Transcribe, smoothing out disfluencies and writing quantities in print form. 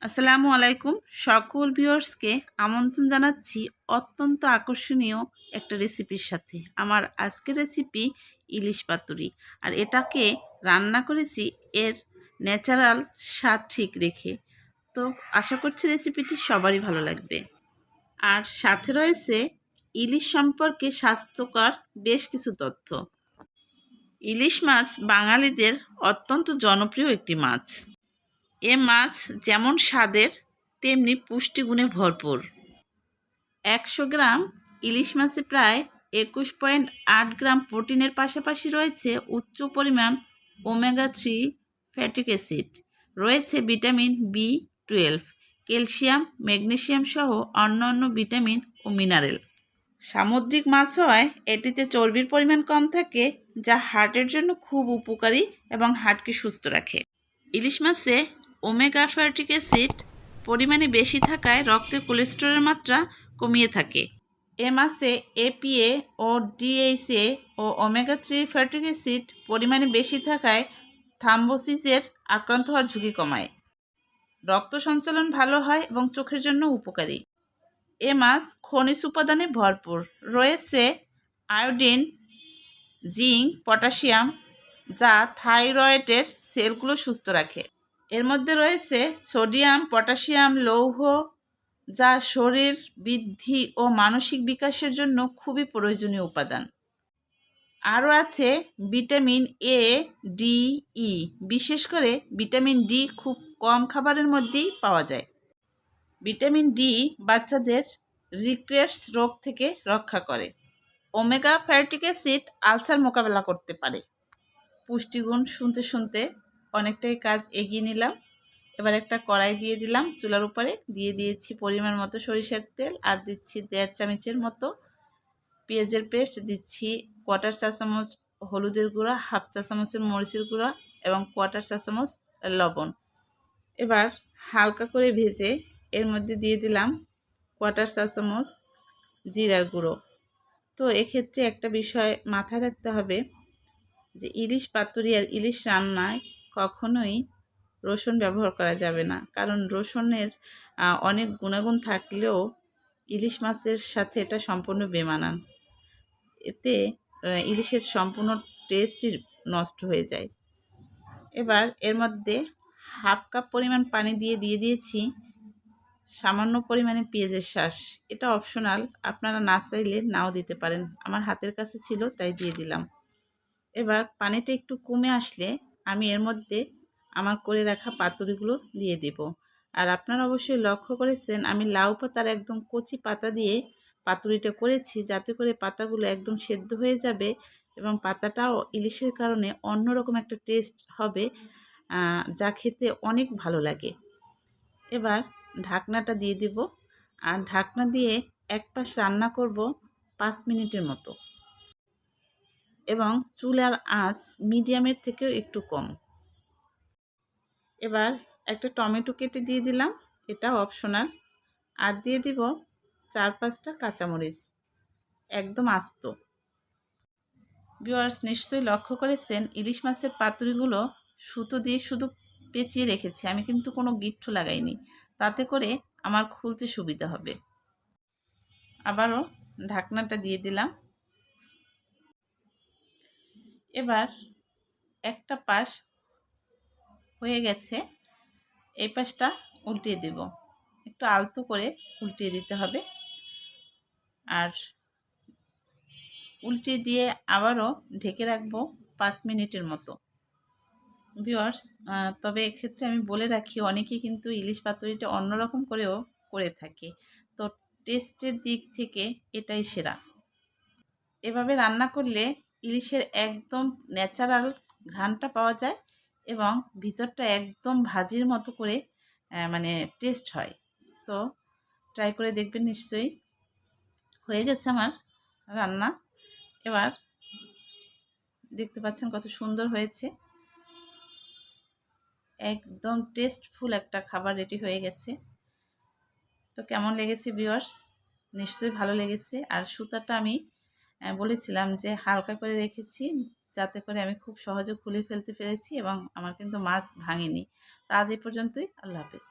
আসসালামু আলাইকুম সকল ভিউয়ার্সকে আমন্ত্রণ জানাচ্ছি অত্যন্ত আকর্ষণীয় একটা রেসিপির সাথে। আমার আজকের রেসিপি ইলিশ পাতুরি, আর এটাকে রান্না করেছি এর ন্যাচারাল স্বাদ ঠিক রেখে। তো আশা করছি রেসিপিটি সবারই ভালো লাগবে। আর সাথে রয়েছে ইলিশ সম্পর্কে স্বাস্থ্যকর বেশ কিছু তথ্য। ইলিশ মাছ বাঙালিদের অত্যন্ত জনপ্রিয় একটি মাছ। এ মাছ যেমন স্বাদের তেমনি পুষ্টিগুণে ভরপুর। 100 গ্রাম ইলিশ মাছে প্রায় 21.8 গ্রাম প্রোটিনের পাশাপাশি রয়েছে উচ্চ পরিমাণ ওমেগা-3 ফ্যাটিক অ্যাসিড, রয়েছে ভিটামিন B12, ক্যালসিয়াম, ম্যাগনেসিয়াম সহ অন্যান্য ভিটামিন ও মিনারেল। সামুদ্রিক মাছ হয় এটিতে চর্বির পরিমাণ কম থাকে, যা হার্টের জন্য খুব উপকারী এবং হার্টকে সুস্থ রাখে। ইলিশ মাছে ওমেগা ফ্যাটিক অ্যাসিড পরিমাণে বেশি থাকায় রক্তে কোলেস্টেরলের মাত্রা কমিয়ে থাকে। এ মাছে APA ও DHA ও ওমেগা-3 ফ্যাটিক অ্যাসিড পরিমাণে বেশি থাকায় থ্রম্বোসিসের আক্রান্ত হওয়ার ঝুঁকি কমায়। রক্ত সঞ্চালন ভালো হয় এবং চোখের জন্য উপকারী। এ মাছ খনিজ উপাদানে ভরপুর, রয়েছে আয়োডিন, জিঙ্ক, পটাশিয়াম, যা থাইরয়েডের সেলগুলো সুস্থ রাখে। এর মধ্যে রয়েছে সোডিয়াম, পটাশিয়াম, লৌহ, যা শরীর বৃদ্ধি ও মানসিক বিকাশের জন্য খুবই প্রয়োজনীয় উপাদান। আরও আছে ভিটামিন A, D, E। বিশেষ করে ভিটামিন ডি খুব কম খাবারের মধ্যেই পাওয়া যায়। ভিটামিন ডি বাচ্চাদের রিকেটস রোগ থেকে রক্ষা করে। ওমেগা ফ্যাটিক অ্যাসিড আলসার মোকাবেলা করতে পারে। পুষ্টিগুণ শুনতে শুনতে অনেকটাই কাজ এগিয়ে নিলাম। এবার একটা কড়াই দিয়ে দিলাম, চুলার উপরে দিয়ে দিয়েছি পরিমাণ মতো সরিষার তেল, আর দিচ্ছি 1.5 চামচের মতো পেঁয়াজের পেস্ট, দিচ্ছি 1/4 চা চামচ হলুদের গুঁড়া, 1/2 চা চামচের মরিচের গুঁড়া এবং 1/4 চা চামচ লবণ। এবার হালকা করে ভেজে এর মধ্যে দিয়ে দিলাম 1/4 চা চামচ জিরার গুঁড়ো। তো এক্ষেত্রে একটা বিষয় মাথায় রাখতে হবে যে ইলিশ পাতুরি আর ইলিশ রান্নায় কখনোই রসুন ব্যবহার করা যাবে না, কারণ রসুনের অনেক গুণাগুণ থাকলেও ইলিশ মাছের সাথে এটা সম্পূর্ণ বেমানান। এতে ইলিশের সম্পূর্ণ টেস্টই নষ্ট হয়ে যায়। এবার এর মধ্যে 1/2 কাপ পরিমাণ পানি দিয়ে দিয়েছি সামান্য পরিমাণে পেঁয়াজের শাঁস। এটা অপশনাল, আপনারা না চাইলে নাও দিতে পারেন। আমার হাতের কাছে ছিল তাই দিয়ে দিলাম। এবার পানিটা একটু কমে আসলে আমি এর মধ্যে আমার করে রাখা পাতুরিগুলো দিয়ে দেব। আর আপনারা অবশ্যই লক্ষ্য করেছেন আমি লাউ পাতার একদম কচি পাতা দিয়ে পাতুরিটা করেছি, যাতে করে পাতাগুলো একদম সেদ্ধ হয়ে যাবে এবং পাতাটাও ইলিশের কারণে অন্যরকম একটা টেস্ট হবে, যা খেতে অনেক ভালো লাগে। এবার ঢাকনাটা দিয়ে দেব, আর ঢাকনা দিয়ে এক পাশ রান্না করব 5 মিনিটের মতো, এবং চুলার আঁচ মিডিয়ামের থেকেও একটু কম। এবার একটা টমেটো কেটে দিয়ে দিলাম, এটা অপশনাল। আর দিয়ে দিব 4-5টা কাঁচামরিচ, একদম আস্ত। ভিউয়ার্স নিশ্চয়ই লক্ষ্য করেছেন ইলিশ মাছের পাতুরিগুলো সুতো দিয়ে শুধু পেঁচিয়ে রেখেছি, আমি কিন্তু কোনো গিট্টু লাগাইনি, তাতে করে আমার খুলতে সুবিধা হবে। আবারও ঢাকনাটা দিয়ে দিলাম। এবার একটা পাশ হয়ে গেছে, এই পাশটা উল্টিয়ে দেব। একটু আলতো করে উল্টিয়ে দিতে হবে, আর উল্টিয়ে দিয়ে আবারও ঢেকে রাখবো 5 মিনিটের মতো। ভিউয়ার্স, তবে এক্ষেত্রে আমি বলে রাখি অনেকেই কিন্তু ইলিশ পাতুরিটা অন্যরকম করেও করে থাকে, তো টেস্টের দিক থেকে এটাই সেরা। এভাবে রান্না করলে ইলিশের একদম ন্যাচারাল ঘ্রাণটা পাওয়া যায় এবং ভিতরটা একদম ভাজির মতো করে মানে টেস্ট হয়। তো ট্রাই করে দেখবেন নিশ্চয়ই। হয়ে গেছে আমার রান্না। এবার দেখতে পাচ্ছেন কত সুন্দর হয়েছে, একদম টেস্টফুল একটা খাবার রেডি হয়ে গেছে। তো কেমন লেগেছে ভিউয়ার্স? নিশ্চয়ই ভালো লেগেছে। আর সুতাটা আমি বলেছিলাম যে হালকা করে রেখেছি, যাতে করে আমি খুব সহজে খুলে ফেলতে পেরেছি এবং আমার কিন্তু মাছ ভাঙেনি। তো আজ এই পর্যন্তই। আল্লাহ হাফেজ।